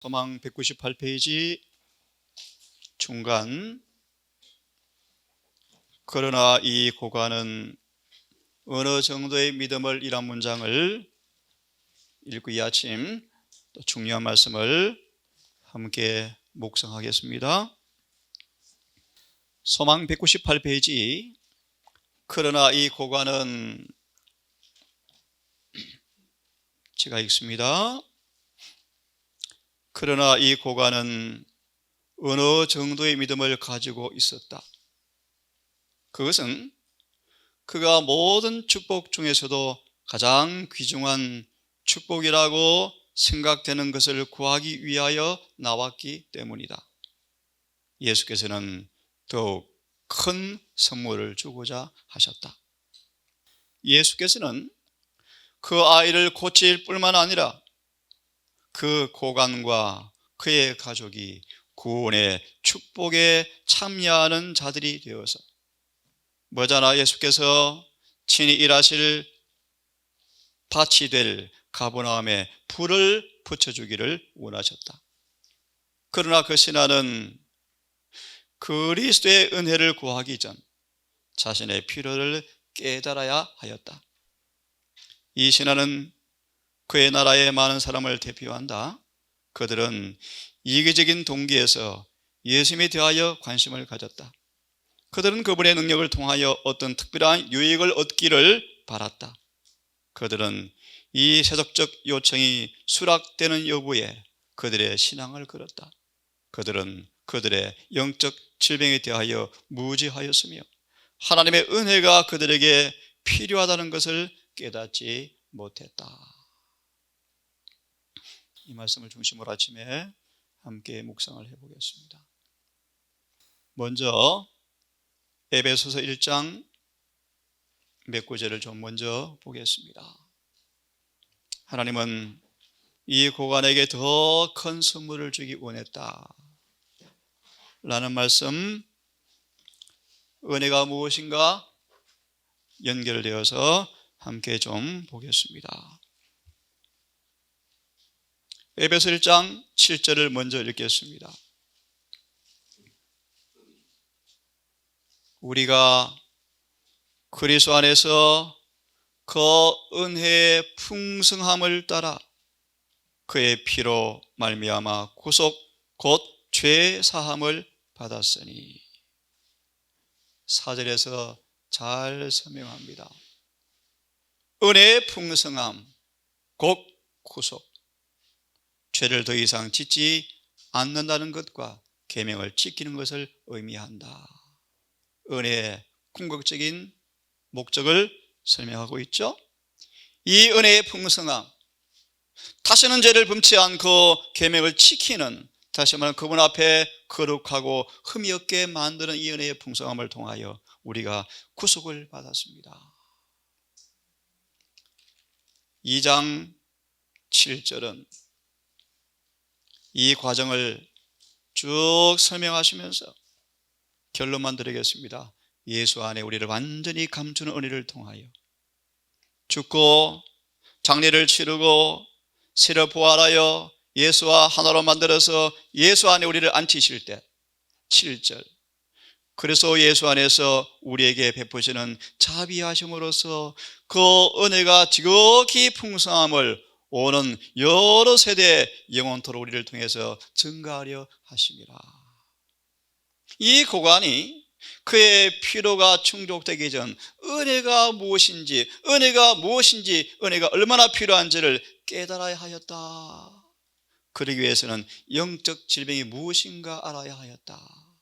소망 198페이지 중간. 그러나 이 고관은 어느 정도의 믿음을, 이란 문장을 읽고 이 아침 또 중요한 말씀을 함께 묵상하겠습니다. 소망 198페이지. 그러나 이 고관은, 제가 읽습니다. 그러나 이 고관은 어느 정도의 믿음을 가지고 있었다. 그것은 그가 모든 축복 중에서도 가장 귀중한 축복이라고 생각되는 것을 구하기 위하여 나왔기 때문이다. 예수께서는 더욱 큰 선물을 주고자 하셨다. 예수께서는 그 아이를 고칠 뿐만 아니라 그 고관과 그의 가족이 구원의 축복에 참여하는 자들이 되어서 머자나 예수께서 친히 일하실 밭이 될 가버나움에 불을 붙여주기를 원하셨다. 그러나 그 신하는 그리스도의 은혜를 구하기 전 자신의 필요를 깨달아야 하였다. 이 신하는 그의 나라의 많은 사람을 대표한다. 그들은 이기적인 동기에서 예수님에 대하여 관심을 가졌다. 그들은 그분의 능력을 통하여 어떤 특별한 유익을 얻기를 바랐다. 그들은 이 세속적 요청이 수락되는 여부에 그들의 신앙을 걸었다. 그들은 그들의 영적 질병에 대하여 무지하였으며 하나님의 은혜가 그들에게 필요하다는 것을 깨닫지 못했다. 이 말씀을 중심으로 아침에 함께 묵상을 해보겠습니다. 먼저 에베소서 1장 몇 구절을 좀 먼저 보겠습니다. 하나님은 이 고관에게 더 큰 선물을 주기 원했다 라는 말씀, 은혜가 무엇인가 연결되어서 함께 좀 보겠습니다. 에베소 1장 7절을 먼저 읽겠습니다. 우리가 그리스도 안에서 그 은혜의 풍성함을 따라 그의 피로 말미암아 구속 곧 죄 사함을 받았으니. 4절에서 잘 설명합니다. 은혜의 풍성함, 곧 구속, 죄를 더 이상 짓지 않는다는 것과 계명을 지키는 것을 의미한다. 은혜의 궁극적인 목적을 설명하고 있죠. 이 은혜의 풍성함, 다시는 죄를 범치 않고 계명을 지키는, 다시 말하면 그분 앞에 거룩하고 흠이 없게 만드는 이 은혜의 풍성함을 통하여 우리가 구속을 받았습니다. 2장 7절은 이 과정을 쭉 설명하시면서 결론만 드리겠습니다. 예수 안에 우리를 완전히 감추는 은혜를 통하여 죽고 장례를 치르고 새로 부활하여 예수와 하나로 만들어서 예수 안에 우리를 앉히실 때, 7절, 그래서 예수 안에서 우리에게 베푸시는 자비하심으로써 그 은혜가 지극히 풍성함을 오는 여러 세대 영원토록 우리를 통해서 증가하려 하심이라. 이 고관이 그의 필요가 충족되기 전 은혜가 무엇인지, 은혜가 얼마나 필요한지를 깨달아야 하였다. 그러기 위해서는 영적 질병이 무엇인가 알아야 하였다.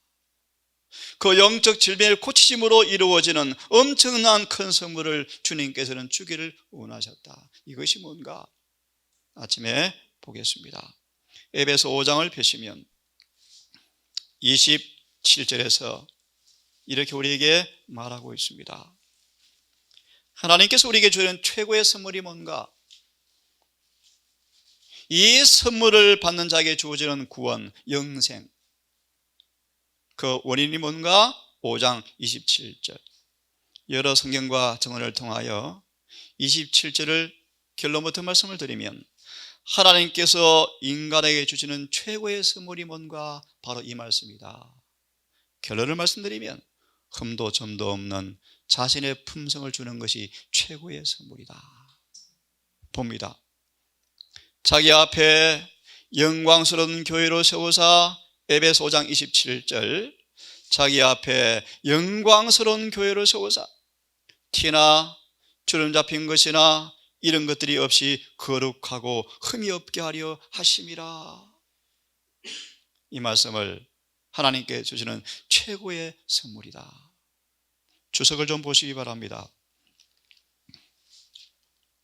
그 영적 질병을 고치심으로 이루어지는 엄청난 큰 선물을 주님께서는 주기를 원하셨다. 이것이 뭔가 아침에 보겠습니다. 에베소 5장을 펴시면 27절에서 이렇게 우리에게 말하고 있습니다. 하나님께서 우리에게 주는 최고의 선물이 뭔가? 이 선물을 받는 자에게 주어지는 구원, 영생. 그 원인이 뭔가? 5장 27절. 여러 성경과 정언을 통하여 27절을 결론부터 말씀을 드리면, 하나님께서 인간에게 주시는 최고의 선물이 뭔가? 바로 이 말씀이다. 결론을 말씀드리면 흠도 점도 없는 자신의 품성을 주는 것이 최고의 선물이다. 봅니다. 자기 앞에 영광스러운 교회로 세우사, 에베소 5장 27절, 자기 앞에 영광스러운 교회로 세우사 티나 주름 잡힌 것이나 이런 것들이 없이 거룩하고 흠이 없게 하려 하심이라. 이 말씀을 하나님께 주시는 최고의 선물이다. 주석을 좀 보시기 바랍니다.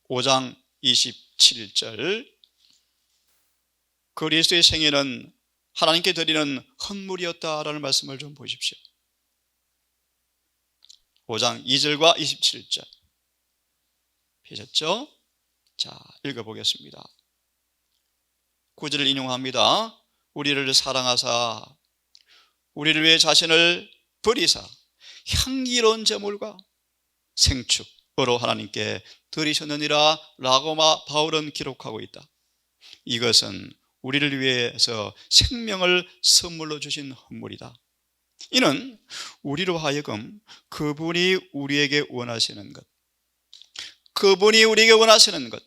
5장 27절, 그리스도의 생애는 하나님께 드리는 헌물이었다라는 말씀을 좀 보십시오. 5장 2절과 27절 보셨죠? 자, 읽어보겠습니다. 9절을 인용합니다. 우리를 사랑하사 우리를 위해 자신을 버리사 향기로운 제물과 생축으로 하나님께 드리셨느니라 라고 바울은 기록하고 있다. 이것은 우리를 위해서 생명을 선물로 주신 헌물이다. 이는 우리로 하여금 그분이 우리에게 원하시는 것, 그분이 우리에게 원하시는 것,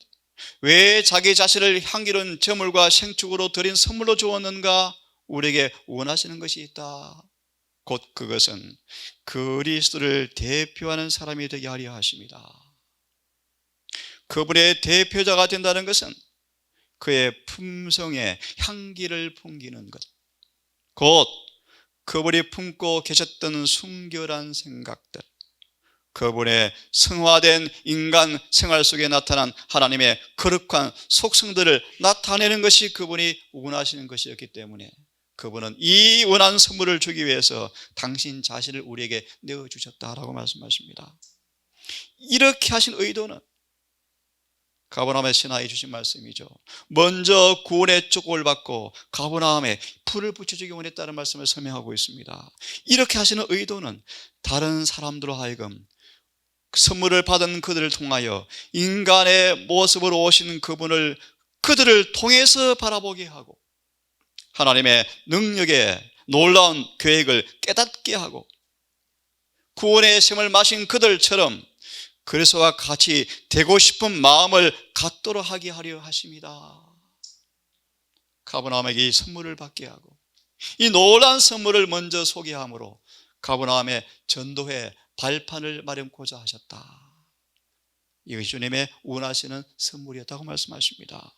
왜 자기 자신을 향기로운 제물과 생축으로 드린 선물로 주었는가? 우리에게 원하시는 것이 있다. 곧 그것은 그리스도를 대표하는 사람이 되게 하려 하십니다. 그분의 대표자가 된다는 것은 그의 품성에 향기를 풍기는 것, 곧 그분이 품고 계셨던 순결한 생각들, 그분의 성화된 인간 생활 속에 나타난 하나님의 거룩한 속성들을 나타내는 것이 그분이 원하시는 것이었기 때문에 그분은 이 원한 선물을 주기 위해서 당신 자신을 우리에게 내어주셨다라고 말씀하십니다. 이렇게 하신 의도는 가버나움의 신하에 주신 말씀이죠. 먼저 구원의 축복을 받고 가버나움에 불을 붙여주기 원했다는 말씀을 설명하고 있습니다. 이렇게 하시는 의도는 다른 사람들로 하여금 선물을 받은 그들을 통하여 인간의 모습으로 오신 그분을 그들을 통해서 바라보게 하고 하나님의 능력의 놀라운 계획을 깨닫게 하고 구원의 샘을 마신 그들처럼 그리스도와 같이 되고 싶은 마음을 갖도록 하게 하려 하십니다. 가버나움에게 이 선물을 받게 하고 이 놀라운 선물을 먼저 소개함으로 가버나움의 전도회 발판을 마련코자 하셨다. 이것이 주님의 원하시는 선물이었다고 말씀하십니다.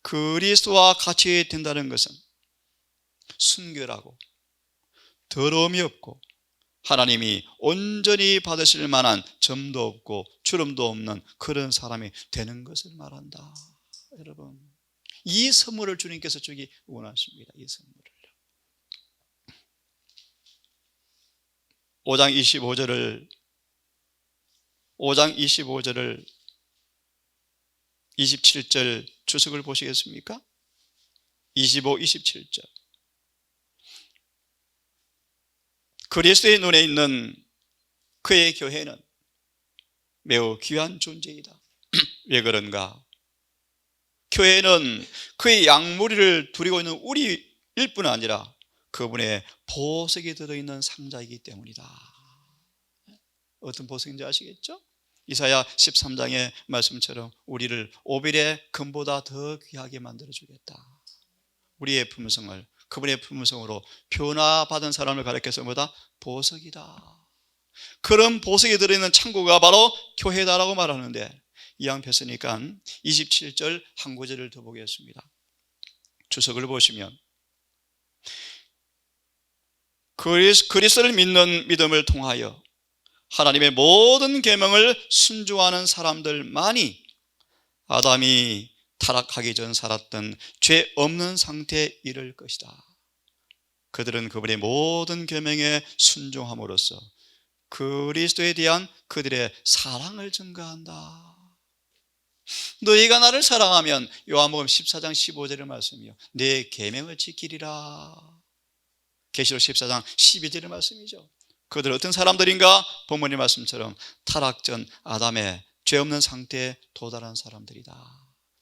그리스도와 같이 된다는 것은 순결하고 더러움이 없고 하나님이 온전히 받으실 만한 점도 없고 주름도 없는 그런 사람이 되는 것을 말한다. 여러분, 이 선물을 주님께서 주기 원하십니다. 이 선물을 5장 25절을 27절 주석을 보시겠습니까? 25, 27절. 그리스도의 눈에 있는 그의 교회는 매우 귀한 존재이다. 왜 그런가? 교회는 그의 양무리를 두리고 있는 우리일 뿐 아니라 그분의 보석이 들어있는 상자이기 때문이다. 어떤 보석인지 아시겠죠? 이사야 13장의 말씀처럼 우리를 오빌의 금보다 더 귀하게 만들어주겠다. 우리의 품성을 그분의 품성으로 변화받은 사람을 가리켜서 뭐다? 보석이다. 그런 보석이 들어있는 창고가 바로 교회다라고 말하는데 이왕 폈으니까 27절 한 구절을 더 보겠습니다. 주석을 보시면 그리스도를 믿는 믿음을 통하여 하나님의 모든 계명을 순종하는 사람들만이 아담이 타락하기 전 살았던 죄 없는 상태에 이를 것이다. 그들은 그분의 모든 계명에 순종함으로써 그리스도에 대한 그들의 사랑을 증가한다. 너희가 나를 사랑하면 요한복음 14장 15절의 말씀이요 내 계명을 지키리라. 계시록 14장 12절의 말씀이죠. 그들은 어떤 사람들인가? 본문의 말씀처럼 타락 전 아담의 죄 없는 상태에 도달한 사람들이다.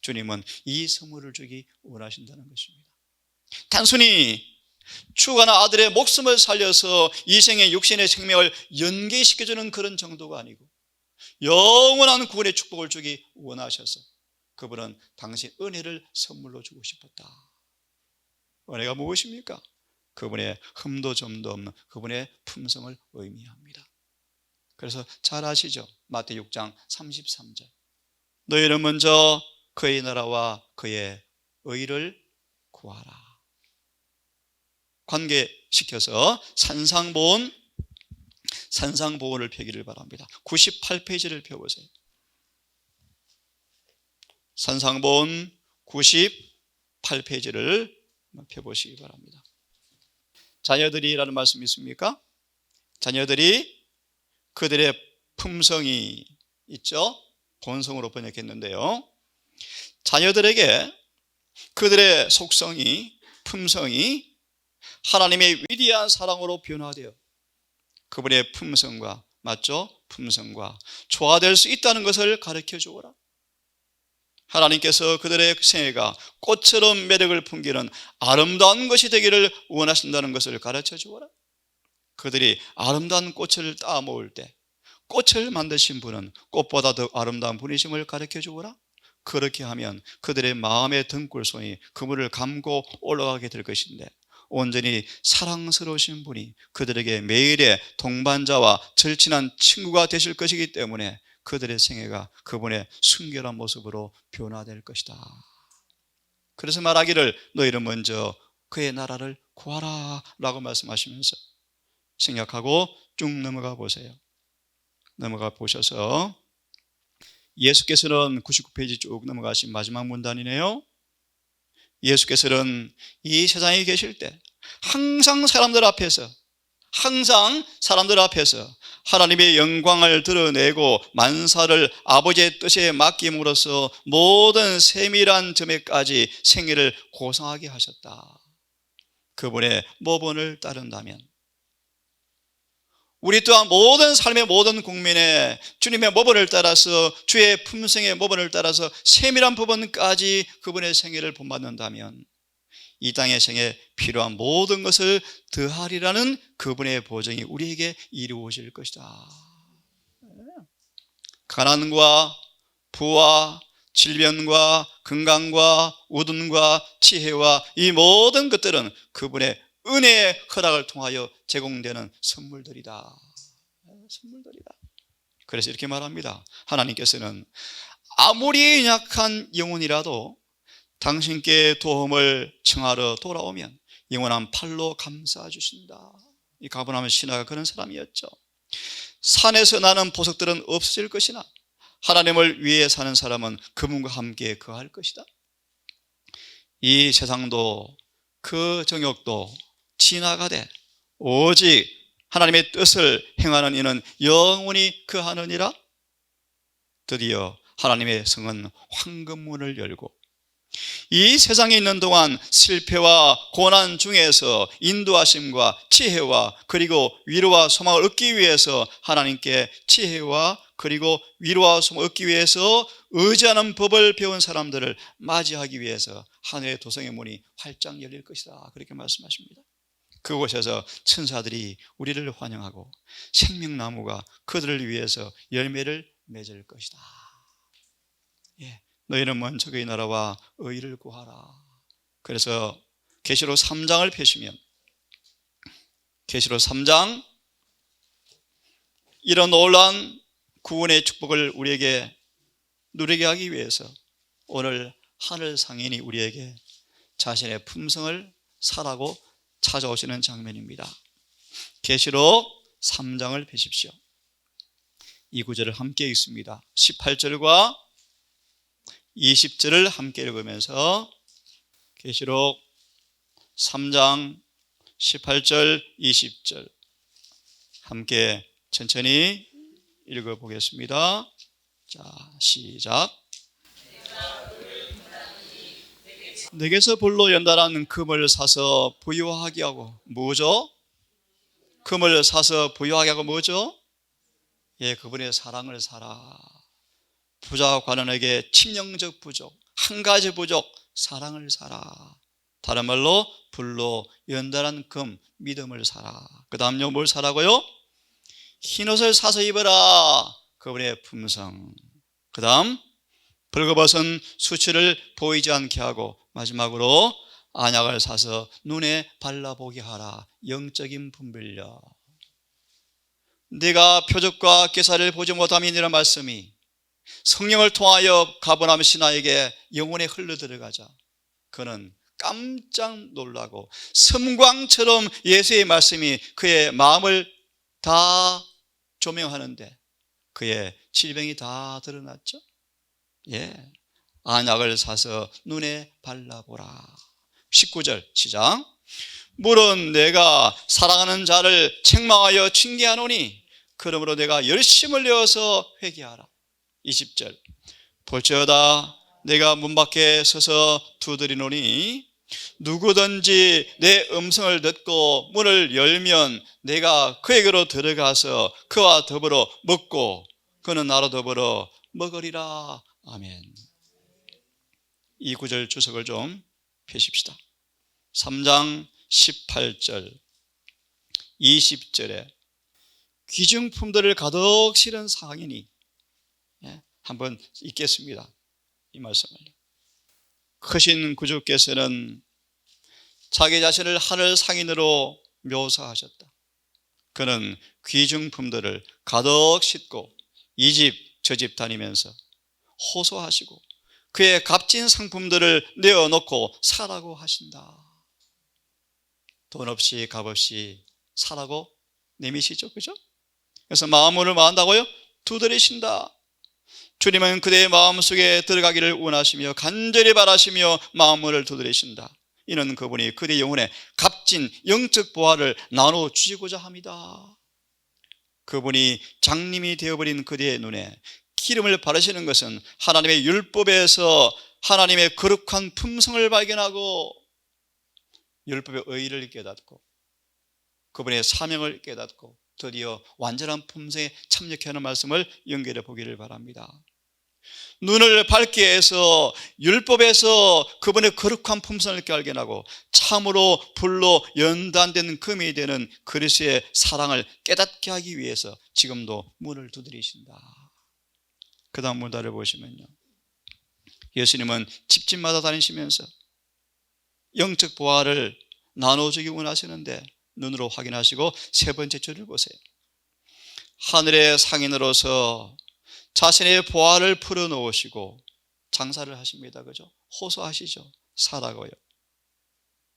주님은 이 선물을 주기 원하신다는 것입니다. 단순히 죽어가는 아들의 목숨을 살려서 이생의 육신의 생명을 연계시켜주는 그런 정도가 아니고 영원한 구원의 축복을 주기 원하셔서 그분은 당신 은혜를 선물로 주고 싶었다. 은혜가 무엇입니까? 그분의 흠도 점도 없는 그분의 품성을 의미합니다. 그래서 잘 아시죠? 마태복음 6장 33절. 너희는 먼저 그의 나라와 그의 의를 구하라. 관계시켜서 산상보훈을 펴기를 바랍니다. 98페이지를 펴보세요. 산상보훈 98페이지를 펴보시기 바랍니다. 자녀들이라는 말씀이 있습니까? 자녀들이 그들의 품성이 있죠. 본성으로 번역했는데요, 자녀들에게 그들의 속성이, 품성이 하나님의 위대한 사랑으로 변화되어 그분의 품성과, 맞죠? 품성과 조화될 수 있다는 것을 가르쳐 주어라. 하나님께서 그들의 생애가 꽃처럼 매력을 풍기는 아름다운 것이 되기를 원하신다는 것을 가르쳐 주어라. 그들이 아름다운 꽃을 따 모을 때 꽃을 만드신 분은 꽃보다 더 아름다운 분이심을 가르쳐 주어라. 그렇게 하면 그들의 마음의 등골손이 그물을 감고 올라가게 될 것인데, 온전히 사랑스러우신 분이 그들에게 매일의 동반자와 절친한 친구가 되실 것이기 때문에 그들의 생애가 그분의 순결한 모습으로 변화될 것이다. 그래서 말하기를 너희는 먼저 그의 나라를 구하라 라고 말씀하시면서 생략하고 쭉 넘어가 보세요. 넘어가 보셔서 예수께서는 99페이지 쭉 넘어가신 마지막 문단이네요. 예수께서는 이 세상에 계실 때 항상 사람들 앞에서 하나님의 영광을 드러내고 만사를 아버지의 뜻에 맡김으로써 모든 세밀한 점에까지 생애를 고상하게 하셨다. 그분의 모본을 따른다면 우리 또한 모든 삶의 모든 국민의 주님의 모본을 따라서, 주의 품성의 모본을 따라서 세밀한 부분까지 그분의 생애를 본받는다면 이 땅의 생에 필요한 모든 것을 더하리라는 그분의 보증이 우리에게 이루어질 것이다. 가난과 부와 질병과 건강과 우둔과 지혜와 이 모든 것들은 그분의 은혜의 허락을 통하여 제공되는 선물들이다. 그래서 이렇게 말합니다. 하나님께서는 아무리 약한 영혼이라도 당신께 도움을 청하러 돌아오면 영원한 팔로 감싸 주신다. 이 가버나움 신하가 그런 사람이었죠. 산에서 나는 보석들은 없어질 것이나 하나님을 위해 사는 사람은 그분과 함께 거할 것이다. 이 세상도 그 정욕도 지나가되 오직 하나님의 뜻을 행하는 이는 영원히 거하느니라. 드디어 하나님의 성은 황금문을 열고 이 세상에 있는 동안 실패와 고난 중에서 인도하심과 지혜와 그리고 위로와 소망을 얻기 위해서 하나님께 지혜와 그리고 위로와 소망을 얻기 위해서 의지하는 법을 배운 사람들을 맞이하기 위해서 하늘의 도성의 문이 활짝 열릴 것이다. 그렇게 말씀하십니다. 그곳에서 천사들이 우리를 환영하고 생명나무가 그들을 위해서 열매를 맺을 것이다. 너희는 먼저 그의 나라와 의를 구하라. 그래서 계시록 3장을 펴시면 계시록 3장, 이런 놀라운 구원의 축복을 우리에게 누리게 하기 위해서 오늘 하늘 상인이 우리에게 자신의 품성을 사라고 찾아오시는 장면입니다. 계시록 3장을 펴십시오. 이 구절을 함께 읽습니다. 18절과 20절을 함께 읽으면서 계시록 3장 18절 20절 함께 천천히 읽어보겠습니다. 자, 시작. 내게서 불로 연단한 금을 사서 부유하게 하고, 뭐죠? 금을 사서 부유하게 하고 뭐죠? 그분의 사랑을 사라. 부자와 가난에게 치명적 부족, 한 가지 부족, 사랑을 사라. 다른 말로 불로 연단한 금, 믿음을 사라. 그 다음요, 뭘 사라고요? 흰옷을 사서 입어라. 그분의 품성. 그 다음 벌거벗은 수치를 보이지 않게 하고, 마지막으로 안약을 사서 눈에 발라보게 하라. 영적인 분별력. 네가 표적과 기사를 보지 못함이니라 말씀이 성령을 통하여 가버나움 신하에게 영혼에 흘러들어가자 그는 깜짝 놀라고 섬광처럼 예수의 말씀이 그의 마음을 다 조명하는데 그의 질병이 다 드러났죠. 예, 안약을 사서 눈에 발라보라. 19절 시작. 물은 내가 사랑하는 자를 책망하여 징계하노니 그러므로 내가 열심을 내어서 회개하라. 20절 볼지어다 내가 문 밖에 서서 두드리노니 누구든지 내 음성을 듣고 문을 열면 내가 그에게로 들어가서 그와 더불어 먹고 그는 나로 더불어 먹으리라. 아멘. 이 구절 주석을 좀 펴십시다. 3장 18절 20절에 귀중품들을 가득 실은 상인이, 한번 읽겠습니다. 이 말씀을. 크신 구주께서는 자기 자신을 하늘 상인으로 묘사하셨다. 그는 귀중품들을 가득 싣고 이 집 저 집 다니면서 호소하시고 그의 값진 상품들을 내어놓고 사라고 하신다. 돈 없이 값 없이 사라고 내미시죠, 그죠? 그래서 마음을 마한다고요? 두드리신다. 주님은 그대의 마음속에 들어가기를 원하시며 간절히 바라시며 마음을 두드리신다. 이는 그분이 그대 영혼에 값진 영적 보화를 나눠주시고자 합니다. 그분이 장님이 되어버린 그대의 눈에 기름을 바르시는 것은 하나님의 율법에서 하나님의 거룩한 품성을 발견하고 율법의 의의를 깨닫고 그분의 사명을 깨닫고 드디어 완전한 품성에 참여케 하는 말씀을 연결해 보기를 바랍니다. 눈을 밝게 해서 율법에서 그분의 거룩한 품성을 발견하고 참으로 불로 연단된 금이 되는 그리스도의 사랑을 깨닫게 하기 위해서 지금도 문을 두드리신다. 그 다음 문단을 보시면요, 예수님은 집집마다 다니시면서 영적 보화를 나눠주기 원하시는데 눈으로 확인하시고 세 번째 줄을 보세요. 하늘의 상인으로서 자신의 보화를 풀어놓으시고 장사를 하십니다. 그죠? 호소하시죠. 사라고요.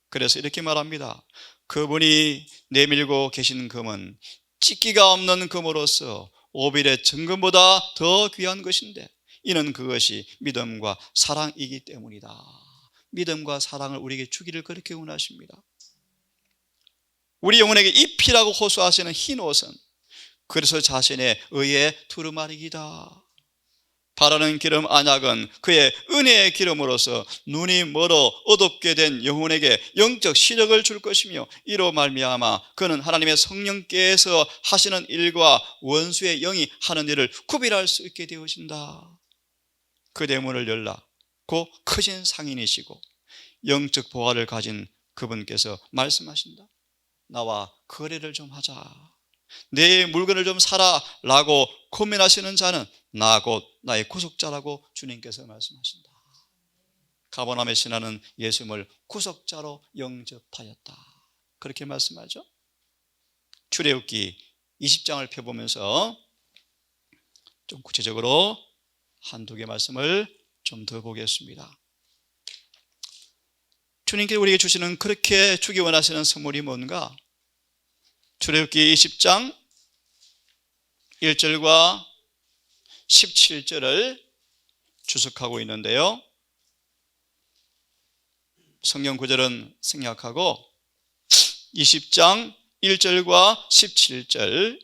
그래서 이렇게 말합니다. 그분이 내밀고 계신 금은 찢기가 없는 금으로서 오빌의 정금보다 더 귀한 것인데 이는 그것이 믿음과 사랑이기 때문이다. 믿음과 사랑을 우리에게 주기를 그렇게 원하십니다. 우리 영혼에게 입히라고 호소하시는 흰 옷은 그래서 자신의 의의 두루마리이다. 바라는 기름 안약은 그의 은혜의 기름으로서 눈이 멀어 어둡게 된 영혼에게 영적 시력을 줄 것이며 이로 말미암아 그는 하나님의 성령께서 하시는 일과 원수의 영이 하는 일을 구별할 수 있게 되어진다. 그대 문을 열라. 고 크신 상인이시고 영적 보화를 가진 그분께서 말씀하신다. 나와 거래를 좀 하자. 내 물건을 좀 사라 라고 고민하시는 자는 나 곧 나의 구속자라고 주님께서 말씀하신다. 가버나움의 신하는 예수님을 구속자로 영접하였다. 그렇게 말씀하죠. 출애굽기 20장을 펴보면서 좀 구체적으로 한두 개 말씀을 좀 더 보겠습니다. 주님께서 우리에게 주시는 그렇게 주기 원하시는 선물이 뭔가? 출애굽기 20장 1절과 17절을 주석하고 있는데요, 성경 구절은 생략하고 20장 1절과 17절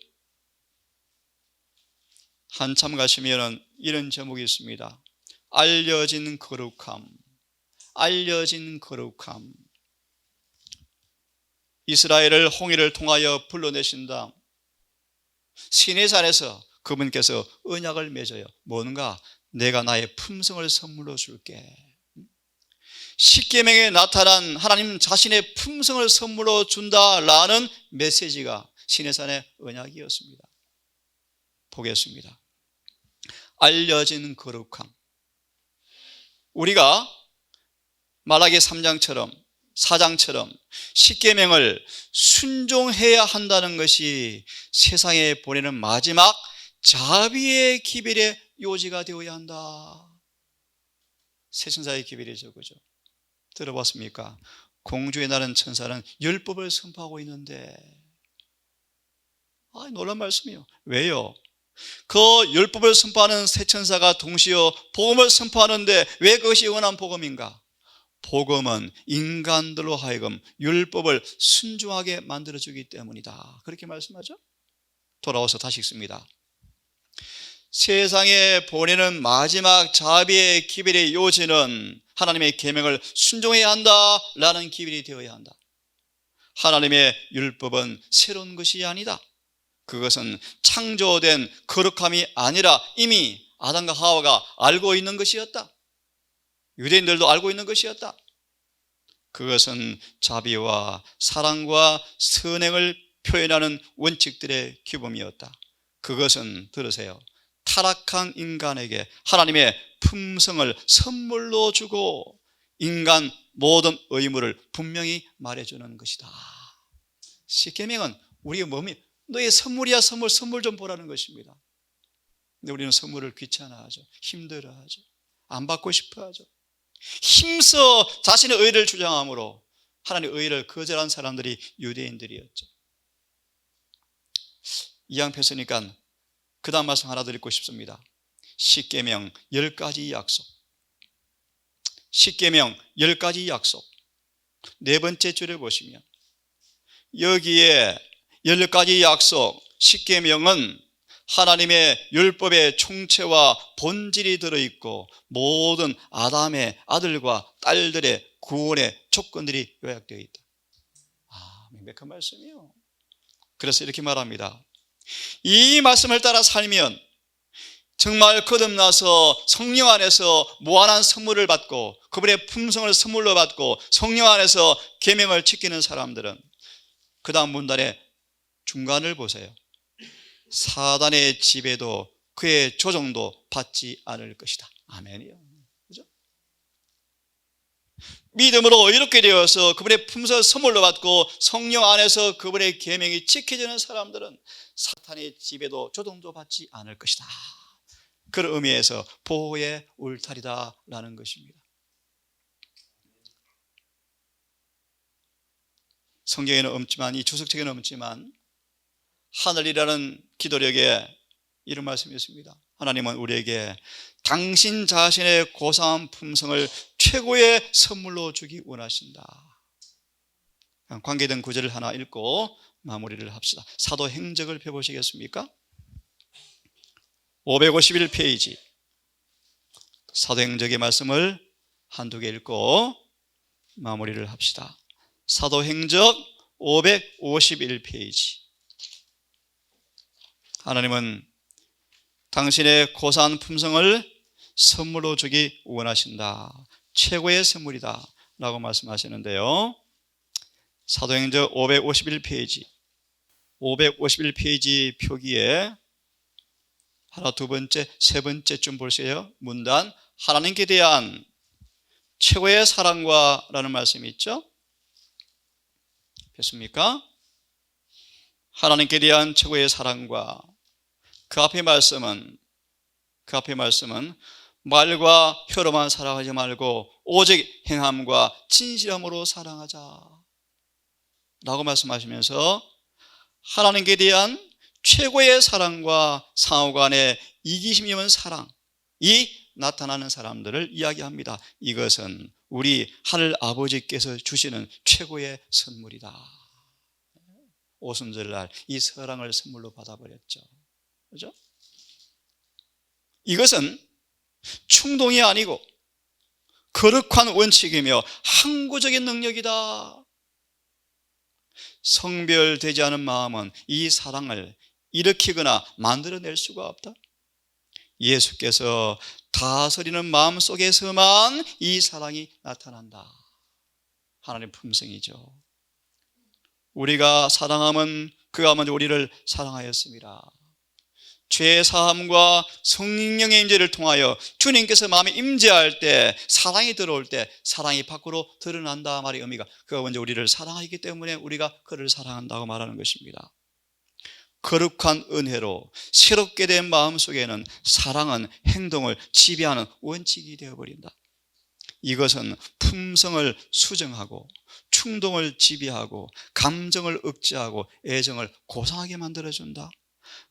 한참 가시면 이런 제목이 있습니다. 알려진 거룩함. 알려진 거룩함. 이스라엘을 홍해를 통하여 불러내신 다음 시내산에서 그분께서 언약을 맺어요. 뭔가 내가 나의 품성을 선물로 줄게. 십계명에 나타난 하나님 자신의 품성을 선물로 준다라는 메시지가 시내산의 언약이었습니다. 보겠습니다. 알려진 거룩함. 우리가 말라기 3장처럼 4장처럼 십계명을 순종해야 한다는 것이 세상에 보내는 마지막 자비의 기별의 요지가 되어야 한다. 세천사의 기별이죠, 그죠? 들어봤습니까? 공주의 날은 천사는 율법을 선포하고 있는데, 놀란 말씀이요. 왜요? 그 율법을 선포하는 세 천사가 동시에 복음을 선포하는데 왜 그것이 영원한 복음인가? 복음은 인간들로 하여금 율법을 순종하게 만들어주기 때문이다. 그렇게 말씀하죠? 돌아와서 다시 읽습니다. 세상에 보내는 마지막 자비의 기별의 요지는 하나님의 계명을 순종해야 한다라는 기별이 되어야 한다. 하나님의 율법은 새로운 것이 아니다. 그것은 창조된 거룩함이 아니라 이미 아담과 하와가 알고 있는 것이었다. 유대인들도 알고 있는 것이었다. 그것은 자비와 사랑과 선행을 표현하는 원칙들의 규범이었다. 그것은 들으세요. 타락한 인간에게 하나님의 품성을 선물로 주고 인간 모든 의무를 분명히 말해주는 것이다. 십계명은 우리의 몸이 너의 선물이야, 선물 좀 보라는 것입니다. 근데 우리는 선물을 귀찮아하죠. 힘들어하죠. 안 받고 싶어하죠. 힘써 자신의 의를 주장함으로 하나님의 의를 거절한 사람들이 유대인들이었죠. 이왕 폈으니까 그 다음 말씀 하나 드리고 싶습니다. 십계명 10가지 약속. 십계명 10가지 약속. 네 번째 줄을 보시면 여기에 10가지 약속, 십계명은 하나님의 율법의 총체와 본질이 들어있고 모든 아담의 아들과 딸들의 구원의 조건들이 요약되어 있다. 명백한 말씀이요. 그래서 이렇게 말합니다. 이 말씀을 따라 살면 정말 거듭나서 성령 안에서 무한한 선물을 받고 그분의 품성을 선물로 받고 성령 안에서 계명을 지키는 사람들은 그 다음 문단의 중간을 보세요. 사단의 지배도 그의 조종도 받지 않을 것이다. 아멘이요. 그죠? 믿음으로 이렇게 되어서 그분의 품성을 선물로 받고 성령 안에서 그분의 계명이 지켜지는 사람들은 사탄의 지배도 조종도 받지 않을 것이다. 그런 의미에서 보호의 울타리다라는 것입니다. 성경에는 없지만, 이 주석책에는 없지만 하늘이라는 기도력에 이런 말씀이 있습니다. 하나님은 우리에게 당신 자신의 고상한 품성을 최고의 선물로 주기 원하신다. 관계된 구절을 하나 읽고 마무리를 합시다. 사도행적을 펴보시겠습니까? 551페이지 사도행적의 말씀을 한두 개 읽고 마무리를 합시다. 사도행적 551페이지. 하나님은 당신의 고사한 품성을 선물로 주기 원하신다. 최고의 선물이다 라고 말씀하시는데요. 사도행적 551페이지 551페이지 표기에 하나, 두 번째, 세 번째쯤 보세요. 문단 하나님께 대한 최고의 사랑과 라는 말씀이 있죠. 뵙습니까? 하나님께 대한 최고의 사랑과 그 앞의 말씀은 말과 혀로만 사랑하지 말고 오직 행함과 진실함으로 사랑하자 라고 말씀하시면서 하나님께 대한 최고의 사랑과 상호간의 이기심이 없는 사랑이 나타나는 사람들을 이야기합니다. 이것은 우리 하늘 아버지께서 주시는 최고의 선물이다. 오순절날 이 사랑을 선물로 받아버렸죠. 그렇죠? 이것은 충동이 아니고 거룩한 원칙이며 항구적인 능력이다. 성별되지 않은 마음은 이 사랑을 일으키거나 만들어낼 수가 없다. 예수께서 다스리는 마음 속에서만 이 사랑이 나타난다. 하나님의 품성이죠. 우리가 사랑하면 그가 먼저 우리를 사랑하였습니다. 죄 사함과 성령의 임재를 통하여 주님께서 마음에 임재할 때, 사랑이 들어올 때 사랑이 밖으로 드러난다 말의 의미가, 그가 먼저 우리를 사랑하기 때문에 우리가 그를 사랑한다고 말하는 것입니다. 거룩한 은혜로 새롭게 된 마음속에는 사랑은 행동을 지배하는 원칙이 되어버린다. 이것은 품성을 수정하고 충동을 지배하고 감정을 억제하고 애정을 고상하게 만들어준다.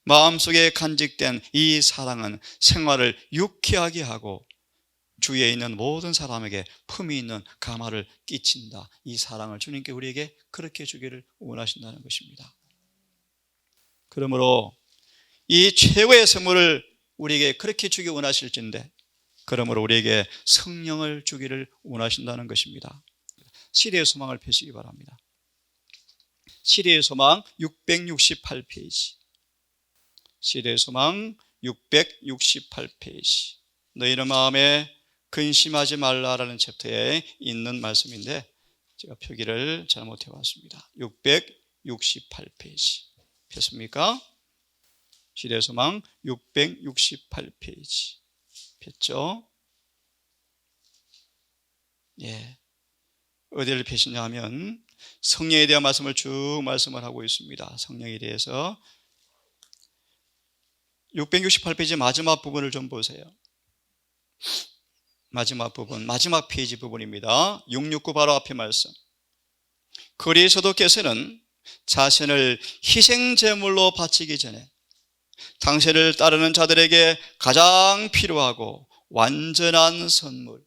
마음속에 간직된 이 사랑은 생활을 유쾌하게 하고 주위에 있는 모든 사람에게 품위 있는 감화를 끼친다. 이 사랑을 주님께 우리에게 그렇게 주기를 원하신다는 것입니다. 그러므로 이 최고의 선물을 우리에게 그렇게 주기 원하실진데, 그러므로 우리에게 성령을 주기를 원하신다는 것입니다. 시대의 소망을 펴시기 바랍니다. 시대의 소망 668페이지. 시대의 소망 668페이지. 너희는 마음에 근심하지 말라라는 챕터에 있는 말씀인데 제가 표기를 잘못해 왔습니다. 668페이지. 폈습니까? 시대의 소망 668페이지. 폈죠? 예. 어디를 펴시냐 하면 성령에 대한 말씀을 쭉 말씀을 하고 있습니다. 성령에 대해서 668페이지 마지막 부분을 좀 보세요. 마지막 부분, 마지막 페이지 부분입니다. 669 바로 앞에 말씀. 그리스도께서는 자신을 희생제물로 바치기 전에 당신을 따르는 자들에게 가장 필요하고 완전한 선물,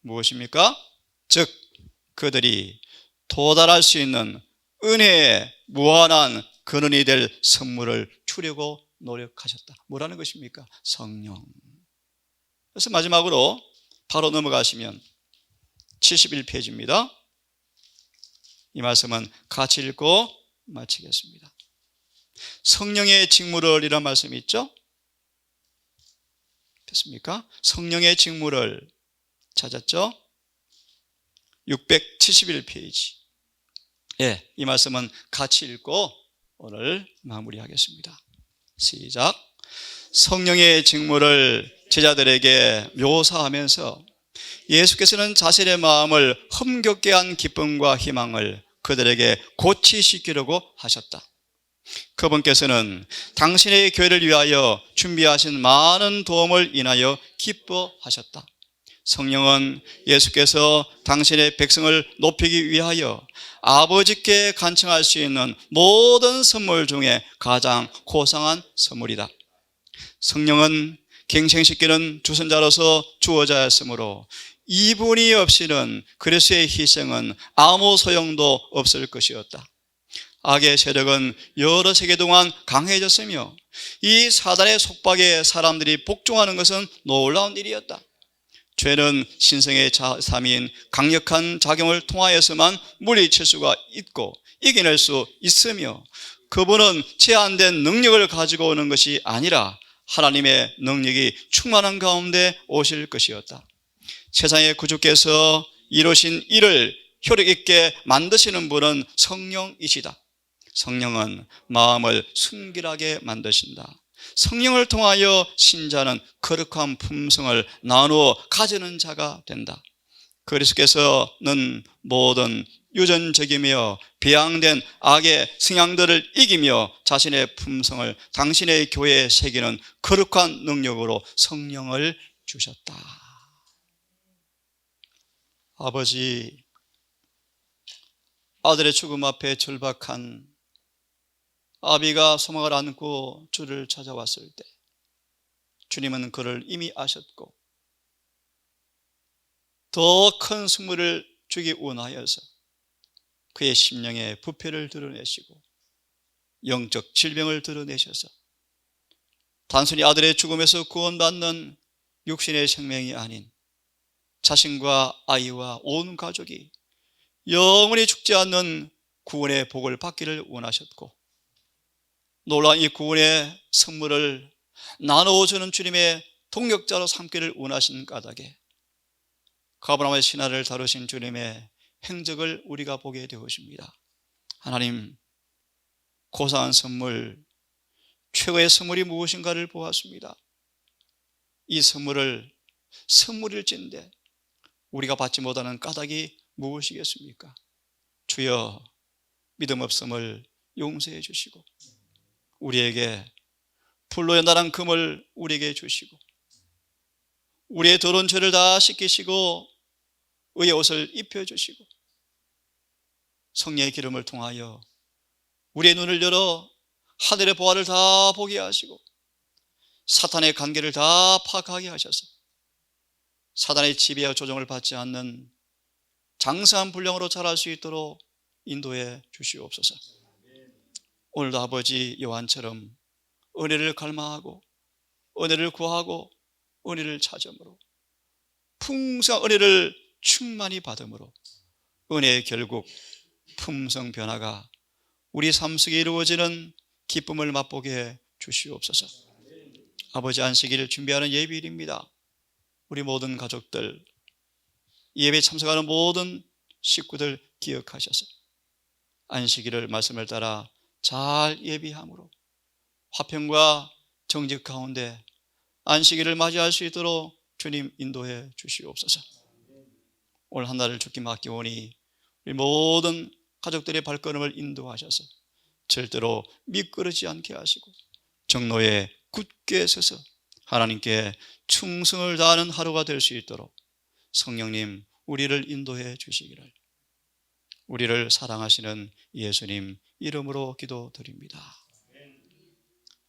무엇입니까? 즉 그들이 도달할 수 있는 은혜의 무한한 근원이 될 선물을 주려고 노력하셨다. 뭐라는 것입니까? 성령. 그래서 마지막으로 바로 넘어가시면 71페이지입니다. 이 말씀은 같이 읽고 마치겠습니다. 성령의 직무를 이란 말씀이 있죠? 됐습니까? 성령의 직무를 찾았죠? 671페이지. 예, 이 말씀은 같이 읽고 오늘 마무리하겠습니다. 시작. 성령의 직무를 제자들에게 묘사하면서 예수께서는 자신의 마음을 흠겹게 한 기쁨과 희망을 그들에게 고치시키려고 하셨다. 그분께서는 당신의 교회를 위하여 준비하신 많은 도움을 인하여 기뻐하셨다. 성령은 예수께서 당신의 백성을 높이기 위하여 아버지께 간청할 수 있는 모든 선물 중에 가장 고상한 선물이다. 성령은 갱생시키는 주선자로서 주어자였으므로 이분이 없이는 그리스도의 희생은 아무 소용도 없을 것이었다. 악의 세력은 여러 세기 동안 강해졌으며 이 사단의 속박에 사람들이 복종하는 것은 놀라운 일이었다. 죄는 신성의 삶인 강력한 작용을 통하여서만 물리칠 수가 있고 이겨낼 수 있으며, 그분은 제한된 능력을 가지고 오는 것이 아니라 하나님의 능력이 충만한 가운데 오실 것이었다. 세상의 구주께서 이루신 일을 효력 있게 만드시는 분은 성령이시다. 성령은 마음을 순결하게 만드신다. 성령을 통하여 신자는 거룩한 품성을 나누어 가지는 자가 된다. 그리스도께서는 모든 유전적이며 배양된 악의 성향들을 이기며 자신의 품성을 당신의 교회에 새기는 거룩한 능력으로 성령을 주셨다. 아버지, 아들의 죽음 앞에 절박한 아비가 소망을 안고 주를 찾아왔을 때 주님은 그를 이미 아셨고 더 큰 승물을 주기 원하여서 그의 심령의 부패를 드러내시고 영적 질병을 드러내셔서 단순히 아들의 죽음에서 구원받는 육신의 생명이 아닌 자신과 아이와 온 가족이 영원히 죽지 않는 구원의 복을 받기를 원하셨고, 놀라운 이 구원의 선물을 나누어주는 주님의 동역자로 삼기를 원하신 까닭에 그 아브라함의 신화를 다루신 주님의 행적을 우리가 보게 되었습니다. 하나님, 고사한 선물, 최고의 선물이 무엇인가를 보았습니다. 이 선물을 선물일진데 우리가 받지 못하는 까닭이 무엇이겠습니까? 주여, 믿음 없음을 용서해 주시고 우리에게 불로 연단한 금을 우리에게 주시고 우리의 더러운 죄를 다 씻기시고 의의 옷을 입혀주시고 성령의 기름을 통하여 우리의 눈을 열어 하늘의 보화를 다 보게 하시고 사탄의 관계를 다 파악하게 하셔서 사탄의 지배와 조종을 받지 않는 장사한 분량으로 자랄 수 있도록 인도해 주시옵소서. 오늘도 아버지 요한처럼 은혜를 갈망하고 은혜를 구하고 은혜를 찾음으로 풍성한 은혜를 충만히 받음으로 은혜의 결국 품성 변화가 우리 삶 속에 이루어지는 기쁨을 맛보게 해 주시옵소서. 아버지, 안식일을 준비하는 예비일입니다. 우리 모든 가족들, 예배에 참석하는 모든 식구들 기억하셔서 안식일을 말씀을 따라 잘 예비함으로 화평과 정직 가운데 안식일을 맞이할 수 있도록 주님 인도해 주시옵소서. 오늘 한 날을 주께 맡기오니 우리 모든 가족들의 발걸음을 인도하셔서 절대로 미끄러지지 않게 하시고 정로에 굳게 서서 하나님께 충성을 다하는 하루가 될 수 있도록 성령님 우리를 인도해 주시기를 우리를 사랑하시는 예수님 이름으로 기도드립니다.